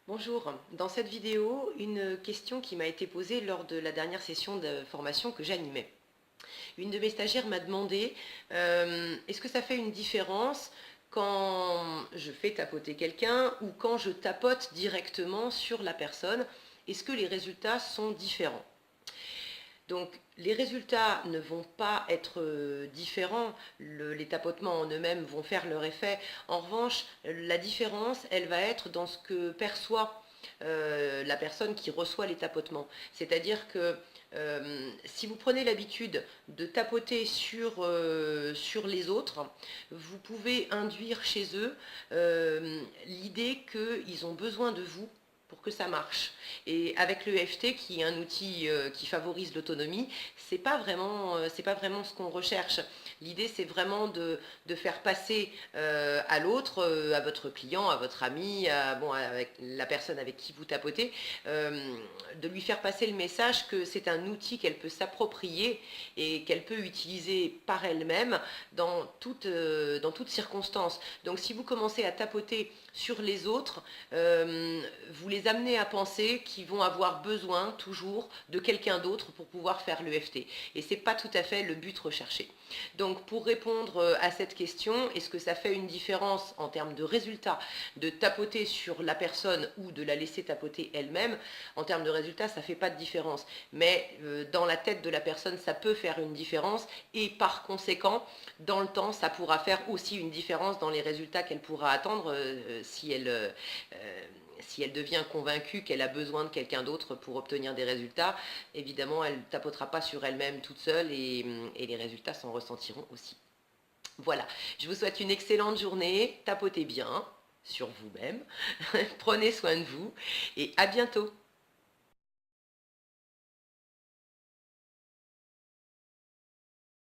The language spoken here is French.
Bonjour, dans cette vidéo, une question qui m'a été posée lors de la dernière session de formation que j'animais. Une de mes stagiaires m'a demandé est-ce que ça fait une différence quand je fais tapoter quelqu'un ou quand je tapote directement sur la personne? Est-ce que les résultats sont différents? Donc les résultats ne vont pas être différents, les tapotements en eux-mêmes vont faire leur effet. En revanche, la différence, elle va être dans ce que perçoit la personne qui reçoit les tapotements. C'est-à-dire que si vous prenez l'habitude de tapoter sur les autres, vous pouvez induire chez eux l'idée qu'ils ont besoin de vous pour que ça marche. Et avec l'EFT, qui est un outil qui favorise l'autonomie, c'est pas vraiment ce qu'on recherche. L'idée, c'est vraiment de faire passer à l'autre, à votre client, à votre ami, avec la personne avec qui vous tapotez, de lui faire passer le message que c'est un outil qu'elle peut s'approprier et qu'elle peut utiliser par elle-même dans toute circonstance. Donc si vous commencez à tapoter sur les autres, vous les amenez à penser qu'ils vont avoir besoin toujours de quelqu'un d'autre pour pouvoir faire l'EFT. Et ce n'est pas tout à fait le but recherché. Donc pour répondre à cette question, est-ce que ça fait une différence en termes de résultats de tapoter sur la personne ou de la laisser tapoter elle-même? En termes de résultats, ça ne fait pas de différence. Mais dans la tête de la personne, ça peut faire une différence et par conséquent, dans le temps, ça pourra faire aussi une différence dans les résultats qu'elle pourra attendre si elle devient convaincue qu'elle a besoin de quelqu'un d'autre pour obtenir des résultats. Évidemment, elle ne tapotera pas sur elle-même toute seule et les résultats s'en ressentiront aussi. Voilà, je vous souhaite une excellente journée, tapotez bien sur vous-même, prenez soin de vous et à bientôt.